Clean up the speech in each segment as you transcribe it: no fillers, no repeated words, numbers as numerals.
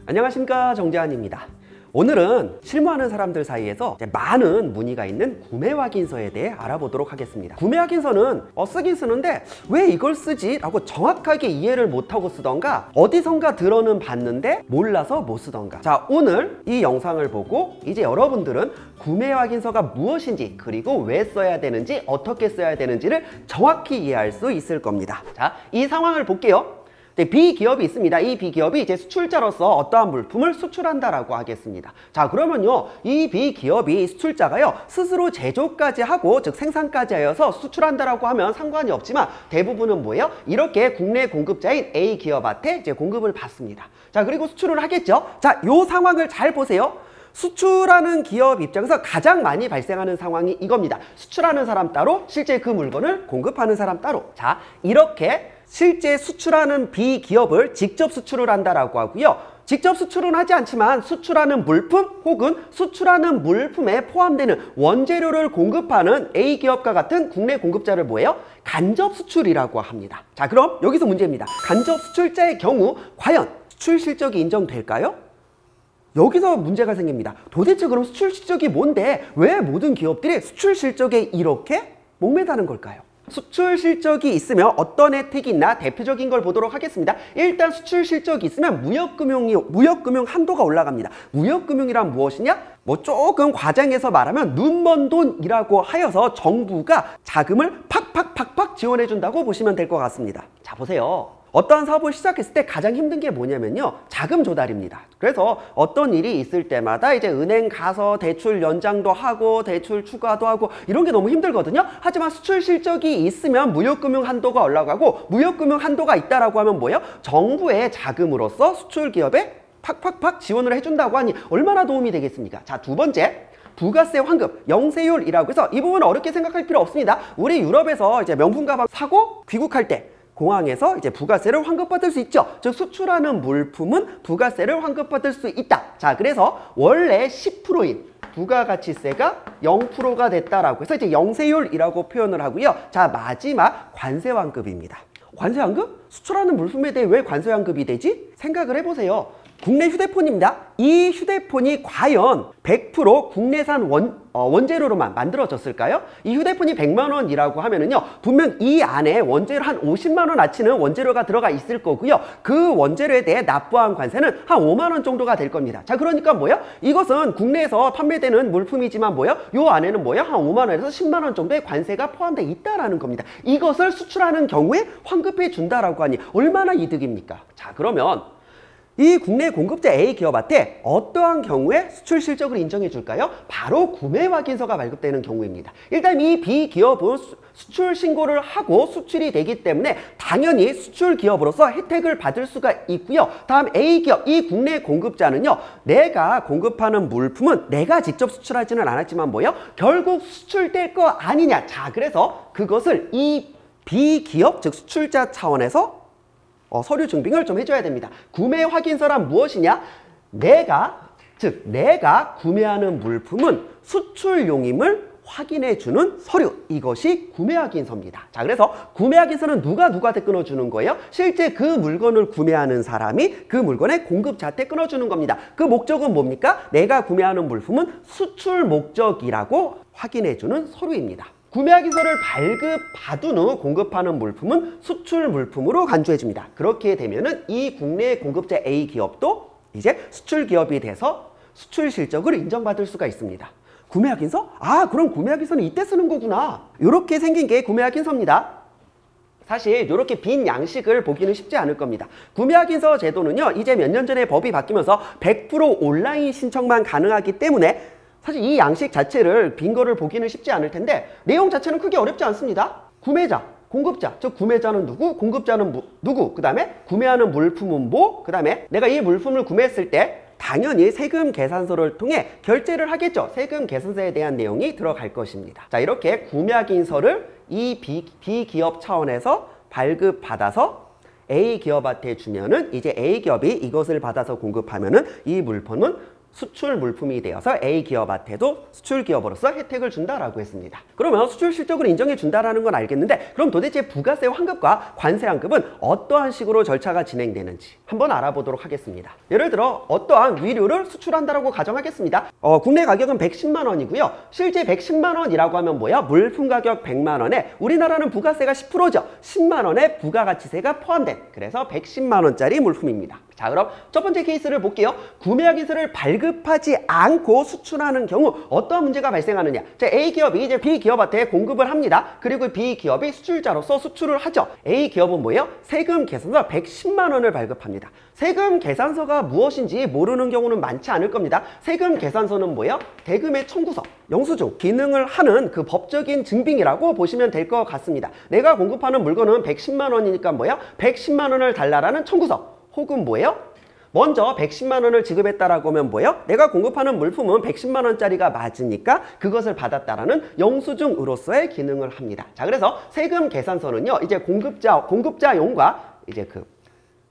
안녕하십니까, 정재환입니다. 오늘은 실무하는 사람들 사이에서 많은 문의가 있는 구매 확인서에 대해 알아보도록 하겠습니다. 구매 확인서는 쓰긴 쓰는데 왜 이걸 쓰지? 라고 정확하게 이해를 못하고 쓰던가 어디선가 들어는 봤는데 몰라서 못 쓰던가. 자, 오늘 이 영상을 보고 이제 여러분들은 구매 확인서가 무엇인지, 그리고 왜 써야 되는지, 어떻게 써야 되는지를 정확히 이해할 수 있을 겁니다. 자, 이 상황을 볼게요. B기업이 있습니다. 이 B기업이 이제 수출자로서 어떠한 물품을 수출한다라고 하겠습니다. 자, 그러면요, 이 B기업이 수출자가요, 스스로 제조까지 하고, 즉 생산까지 하여서 수출한다라고 하면 상관이 없지만 대부분은 뭐예요? 이렇게 국내 공급자인 A기업한테 이제 공급을 받습니다. 자, 그리고 수출을 하겠죠. 자, 요 상황을 잘 보세요. 수출하는 기업 입장에서 가장 많이 발생하는 상황이 이겁니다. 수출하는 사람 따로, 실제 그 물건을 공급하는 사람 따로. 자, 이렇게 실제 수출하는 B기업을 직접 수출을 한다라고 하고요. 직접 수출은 하지 않지만 수출하는 물품 혹은 수출하는 물품에 포함되는 원재료를 공급하는 A기업과 같은 국내 공급자를 뭐예요? 간접 수출이라고 합니다. 자, 그럼 여기서 문제입니다. 간접 수출자의 경우 과연 수출 실적이 인정될까요? 여기서 문제가 생깁니다. 도대체 그럼 수출 실적이 뭔데 왜 모든 기업들이 수출 실적에 이렇게 목매다는 걸까요? 수출 실적이 있으면 어떤 혜택이 있나 대표적인 걸 보도록 하겠습니다. 일단 수출 실적이 있으면 무역금융 한도가 올라갑니다. 무역금융이란 무엇이냐? 뭐 조금 과장해서 말하면 눈먼 돈이라고 하여서 정부가 자금을 팍팍팍팍 지원해 준다고 보시면 될 것 같습니다. 자, 보세요. 어떠한 사업을 시작했을 때 가장 힘든 게 뭐냐면요, 자금 조달입니다. 그래서 어떤 일이 있을 때마다 이제 은행 가서 대출 연장도 하고 대출 추가도 하고 이런 게 너무 힘들거든요. 하지만 수출 실적이 있으면 무역금융 한도가 올라가고, 무역금융 한도가 있다라고 하면 뭐예요? 정부의 자금으로서 수출 기업에 팍팍팍 지원을 해준다고 하니 얼마나 도움이 되겠습니까? 자, 두 번째. 부가세 환급, 영세율이라고 해서 이 부분은 어렵게 생각할 필요 없습니다. 우리 유럽에서 이제 명품 가방 사고 귀국할 때 공항에서 이제 부가세를 환급받을 수 있죠. 즉, 수출하는 물품은 부가세를 환급받을 수 있다. 자, 그래서 원래 10%인 부가가치세가 0%가 됐다라고 해서 이제 영세율이라고 표현을 하고요. 자, 마지막 관세 환급입니다. 관세 환급? 수출하는 물품에 대해 왜 관세 환급이 되지? 생각을 해보세요. 국내 휴대폰입니다. 이 휴대폰이 과연 100% 국내산 원재료로만 만들어졌을까요? 이 휴대폰이 100만 원이라고 하면은요, 분명 이 안에 원재료 한 50만 원 아치는 원재료가 들어가 있을 거고요. 그 원재료에 대해 납부한 관세는 한 5만 원 정도가 될 겁니다. 자, 그러니까 뭐예요? 이것은 국내에서 판매되는 물품이지만 뭐예요? 요 안에는 뭐예요? 한 5만 원에서 10만 원 정도의 관세가 포함되어 있다라는 겁니다. 이것을 수출하는 경우에 환급해 준다라고 하니 얼마나 이득입니까? 자, 그러면 이 국내 공급자 A기업한테 어떠한 경우에 수출 실적을 인정해 줄까요? 바로 구매 확인서가 발급되는 경우입니다. 일단 이 B기업은 수출 신고를 하고 수출이 되기 때문에 당연히 수출 기업으로서 혜택을 받을 수가 있고요. 다음 A기업, 이 국내 공급자는요, 내가 공급하는 물품은 내가 직접 수출하지는 않았지만 뭐예요? 결국 수출될 거 아니냐. 자, 그래서 그것을 이 B기업, 즉 수출자 차원에서 서류 증빙을 좀 해줘야 됩니다. 구매 확인서란 무엇이냐? 내가 구매하는 물품은 수출용임을 확인해주는 서류, 이것이 구매 확인서입니다. 자, 그래서 구매 확인서는 누구한테 끊어주는 거예요? 실제 그 물건을 구매하는 사람이 그 물건의 공급자한테 끊어주는 겁니다. 그 목적은 뭡니까? 내가 구매하는 물품은 수출 목적이라고 확인해주는 서류입니다. 구매 확인서를 발급받은 후 공급하는 물품은 수출 물품으로 간주해줍니다. 그렇게 되면은 이 국내 공급자 A기업도 이제 수출 기업이 돼서 수출 실적을 인정받을 수가 있습니다. 구매 확인서? 아, 그럼 구매 확인서는 이때 쓰는 거구나. 이렇게 생긴 게 구매 확인서입니다. 사실 이렇게 빈 양식을 보기는 쉽지 않을 겁니다. 구매 확인서 제도는요, 이제 몇 년 전에 법이 바뀌면서 100% 온라인 신청만 가능하기 때문에 사실 이 양식 자체를 빈 거를 보기는 쉽지 않을 텐데 내용 자체는 크게 어렵지 않습니다. 구매자, 공급자, 즉 구매자는 누구, 공급자는 누구, 그 다음에 구매하는 물품은 뭐, 그 다음에 내가 이 물품을 구매했을 때 당연히 세금 계산서를 통해 결제를 하겠죠. 세금 계산서에 대한 내용이 들어갈 것입니다. 자, 이렇게 구매 확인서를 이 B기업 차원에서 발급받아서 A기업한테 주면은 이제 A기업이 이것을 받아서 공급하면은 이 물품은 수출 물품이 되어서 A 기업한테도 수출 기업으로서 혜택을 준다라고 했습니다. 그러면 수출 실적을 인정해 준다라는 건 알겠는데 그럼 도대체 부가세 환급과 관세 환급은 어떠한 식으로 절차가 진행되는지 한번 알아보도록 하겠습니다. 예를 들어 어떠한 위료를 수출한다라고 가정하겠습니다. 국내 가격은 110만 원이고요. 실제 110만 원이라고 하면 뭐야? 물품 가격 100만 원에 우리나라는 부가세가 10%죠. 10만 원에 부가가치세가 포함된 그래서 110만 원짜리 물품입니다. 자, 그럼 첫 번째 케이스를 볼게요. 구매확인서를 발급하지 않고 수출하는 경우 어떠한 문제가 발생하느냐. 자, A 기업이 이제 B 기업한테 공급을 합니다. 그리고 B 기업이 수출자로서 수출을 하죠. A 기업은 뭐예요? 세금 계산서 110만 원을 발급합니다. 세금 계산서가 무엇인지 모르는 경우는 많지 않을 겁니다. 세금 계산서는 뭐예요? 대금의 청구서, 영수증, 기능을 하는 그 법적인 증빙이라고 보시면 될 것 같습니다. 내가 공급하는 물건은 110만 원이니까 뭐예요? 110만 원을 달라라는 청구서. 혹은 뭐예요? 먼저 110만 원을 지급했다라고 하면 뭐예요? 내가 공급하는 물품은 110만 원짜리가 맞으니까 그것을 받았다라는 영수증으로서의 기능을 합니다. 자, 그래서 세금 계산서는요, 이제 공급자용과 이제 그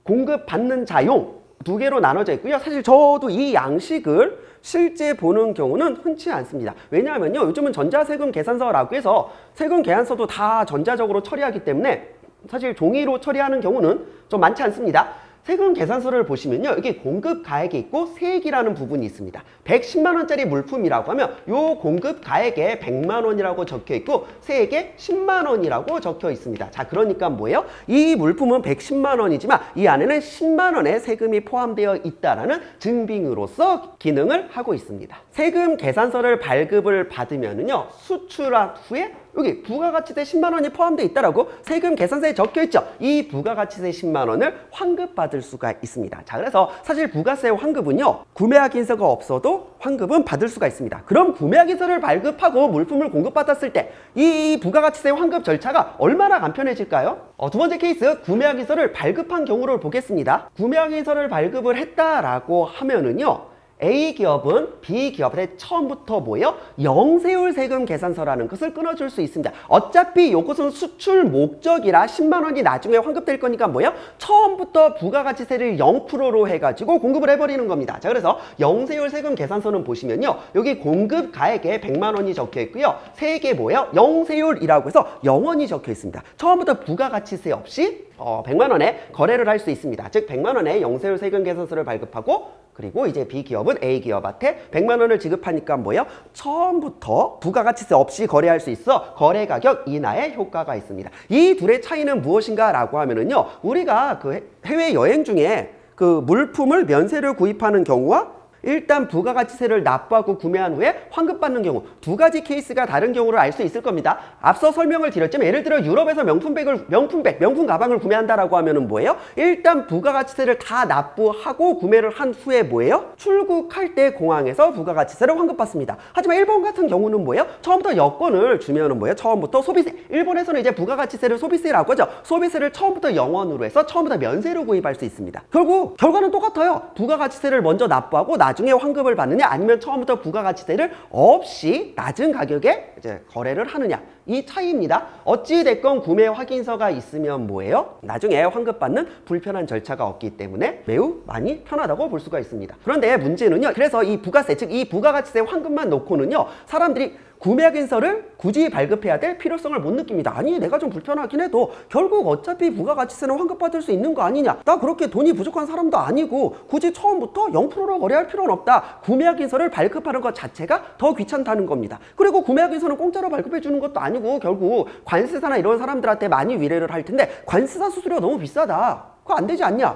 공급받는 자용 두 개로 나눠져 있고요. 사실 저도 이 양식을 실제 보는 경우는 흔치 않습니다. 왜냐하면요, 요즘은 전자세금 계산서라고 해서 세금 계산서도 다 전자적으로 처리하기 때문에 사실 종이로 처리하는 경우는 좀 많지 않습니다. 세금 계산서를 보시면요, 여기 공급 가액이 있고 세액이라는 부분이 있습니다. 110만 원짜리 물품이라고 하면 요 공급 가액에 100만 원이라고 적혀 있고 세액에 10만 원이라고 적혀 있습니다. 자, 그러니까 뭐예요? 이 물품은 110만 원이지만 이 안에는 10만 원의 세금이 포함되어 있다라는 증빙으로서 기능을 하고 있습니다. 세금 계산서를 발급을 받으면은요, 수출한 후에 여기 부가가치세 10만 원이 포함되어 있다라고 세금 계산서에 적혀 있죠. 이 부가가치세 10만 원을 환급받을 수가 있습니다. 자, 그래서 사실 부가세 환급은요, 구매확인서가 없어도 환급은 받을 수가 있습니다. 그럼 구매확인서를 발급하고 물품을 공급받았을 때 이 부가가치세 환급 절차가 얼마나 간편해질까요? 두 번째 케이스, 구매확인서를 발급한 경우를 보겠습니다. 구매확인서를 발급을 했다라고 하면은요, A 기업은 B 기업한테 처음부터 뭐예요? 영세율 세금 계산서라는 것을 끊어줄 수 있습니다. 어차피 이것은 수출 목적이라 10만 원이 나중에 환급될 거니까 뭐예요? 처음부터 부가가치세를 0%로 해가지고 공급을 해버리는 겁니다. 자, 그래서 영세율 세금 계산서는 보시면요, 여기 공급 가액에 100만 원이 적혀 있고요, 세액에 뭐예요? 영세율이라고 해서 0원이 적혀 있습니다. 처음부터 부가가치세 없이 100만 원에 거래를 할 수 있습니다. 즉 100만 원에 영세율 세금 계산서를 발급하고 그리고 이제 B 기업은 A 기업한테 100만 원을 지급하니까 뭐예요? 처음부터 부가가치세 없이 거래할 수 있어 거래 가격 인하의 효과가 있습니다. 이 둘의 차이는 무엇인가 라고 하면은요, 우리가 그 해외 여행 중에 그 물품을 면세를 구입하는 경우와 일단 부가가치세를 납부하고 구매한 후에 환급받는 경우 두 가지 케이스가 다른 경우를 알 수 있을 겁니다. 앞서 설명을 드렸지만 예를 들어 유럽에서 명품 가방을 구매한다라고 하면은 뭐예요? 일단 부가가치세를 다 납부하고 구매를 한 후에 뭐예요? 출국할 때 공항에서 부가가치세를 환급받습니다. 하지만 일본 같은 경우는 뭐예요? 처음부터 여권을 주면은 뭐예요? 처음부터 소비세. 일본에서는 이제 부가가치세를 소비세라고 하죠. 소비세를 처음부터 0원으로 해서 처음부터 면세로 구입할 수 있습니다. 결국 결과는 똑같아요. 부가가치세를 먼저 납부하고 나중에 환급을 받느냐, 아니면 처음부터 부가가치세를 없이 낮은 가격에 이제 거래를 하느냐, 이 차이입니다. 어찌됐건 구매 확인서가 있으면 뭐예요? 나중에 환급받는 불편한 절차가 없기 때문에 매우 많이 편하다고 볼 수가 있습니다. 그런데 문제는요, 그래서 이 부가세, 즉 이 부가가치세 환급만 놓고는요, 사람들이 구매확인서를 굳이 발급해야 될 필요성을 못 느낍니다. 아니, 내가 좀 불편하긴 해도 결국 어차피 부가가치세는 환급받을 수 있는 거 아니냐, 나 그렇게 돈이 부족한 사람도 아니고 굳이 처음부터 0%로 거래할 필요는 없다. 구매확인서를 발급하는 것 자체가 더 귀찮다는 겁니다. 그리고 구매확인서는 공짜로 발급해 주는 것도 아니고 결국 관세사나 이런 사람들한테 많이 위례를 할 텐데 관세사 수수료가 너무 비싸다. 그거 안 되지 않냐?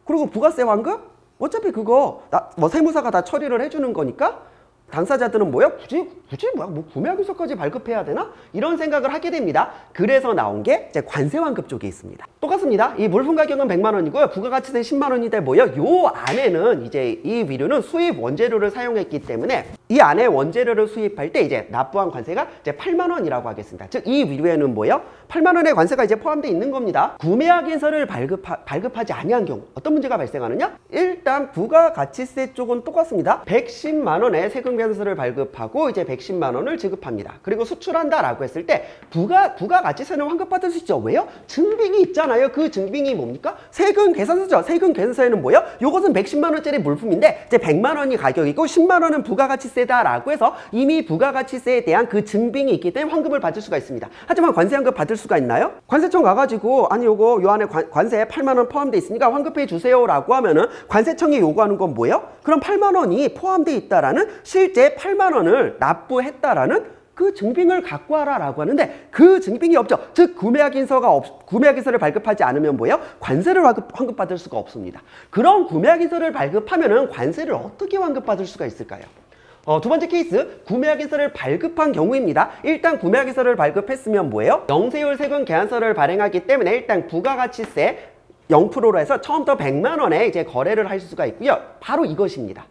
그리고 부가세 환급? 어차피 그거 뭐 세무사가 다 처리를 해주는 거니까 당사자들은 뭐야? 굳이 뭐 구매확인서까지 발급해야 되나? 이런 생각을 하게 됩니다. 그래서 나온 게 이제 관세환급 쪽에 있습니다. 똑같습니다. 이 물품 가격은 100만 원이고요. 부가가치세 10만 원인데 뭐예요? 요 안에는 이제 이 위료는 수입 원재료를 사용했기 때문에 이 안에 원재료를 수입할 때 이제 납부한 관세가 이제 8만 원이라고 하겠습니다. 즉 이 위로에는 뭐예요? 8만 원의 관세가 이제 포함되어 있는 겁니다. 구매 확인서를 발급하지 아니한 경우 어떤 문제가 발생하느냐? 일단 부가가치세 쪽은 똑같습니다. 110만 원의 세금 계산서를 발급하고 이제 110만 원을 지급합니다. 그리고 수출한다라고 했을 때 부가가치세는 환급받을 수 있죠. 왜요? 증빙이 있잖아요. 그 증빙이 뭡니까? 세금 계산서죠. 세금 계산서에는 뭐예요? 요것은 110만 원짜리 물품인데 이제 100만 원이 가격이고 10만 원은 부가가치세다라고 해서 이미 부가가치세에 대한 그 증빙이 있기 때문에 환급을 받을 수가 있습니다. 하지만 관세 환급 받을 수가 있나요? 관세청 가가지고 아니 요거 요 안에 관세 8만 원 포함되어 있으니까 환급해 주세요라고 하면은 관세청이 요구하는 건 뭐예요? 그럼 8만 원이 포함되어 있다라는 실제 8만 원을 납부했다라는 그 증빙을 갖고 와라라고 하는데 그 증빙이 없죠. 즉 구매확인서를 발급하지 않으면 뭐예요? 관세를 환급받을 수가 없습니다. 그런 구매확인서를 발급하면은 관세를 어떻게 환급받을 수가 있을까요? 두 번째 케이스, 구매확인서를 발급한 경우입니다. 일단 구매확인서를 발급했으면 뭐예요? 영세율 세금 계산서를 발행하기 때문에 일단 부가가치세 0%로 해서 처음부터 100만 원에 이제 거래를 할 수가 있고요. 바로 이것입니다.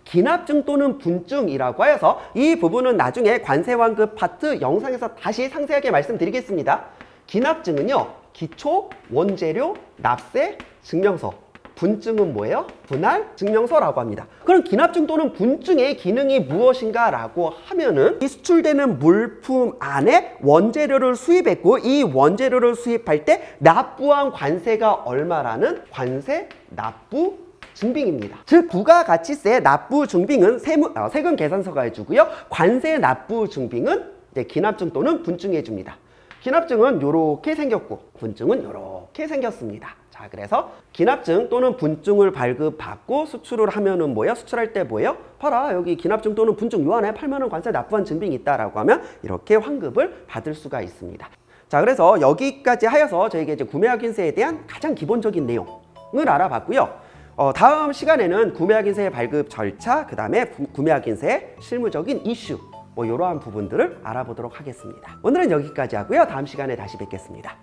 기납증 또는 분증이라고 하여서 이 부분은 나중에 관세환급 파트 영상에서 다시 상세하게 말씀드리겠습니다. 기납증은요, 기초, 원재료, 납세, 증명서. 분증은 뭐예요? 분할 증명서라고 합니다. 그럼 기납증 또는 분증의 기능이 무엇인가 라고 하면은 이 수출되는 물품 안에 원재료를 수입했고 이 원재료를 수입할 때 납부한 관세가 얼마라는 관세 납부 증빙입니다. 즉 부가가치세 납부 증빙은 세금 계산서가 해주고요. 관세 납부 증빙은 이제 기납증 또는 분증이 해줍니다. 기납증은 이렇게 생겼고 분증은 이렇게 생겼습니다. 자, 그래서 기납증 또는 분증을 발급받고 수출을 하면은 뭐예요? 수출할 때 뭐예요? 봐라, 여기 기납증 또는 분증 요 안에 8만 원 관세 납부한 증빙이 있다라고 하면 이렇게 환급을 받을 수가 있습니다. 자, 그래서 여기까지 하여서 저희가 이제 구매확인세에 대한 가장 기본적인 내용을 알아봤고요. 다음 시간에는 구매확인세 발급 절차, 그 다음에 구매확인세 실무적인 이슈, 이러한 부분들을 알아보도록 하겠습니다. 오늘은 여기까지 하고요. 다음 시간에 다시 뵙겠습니다.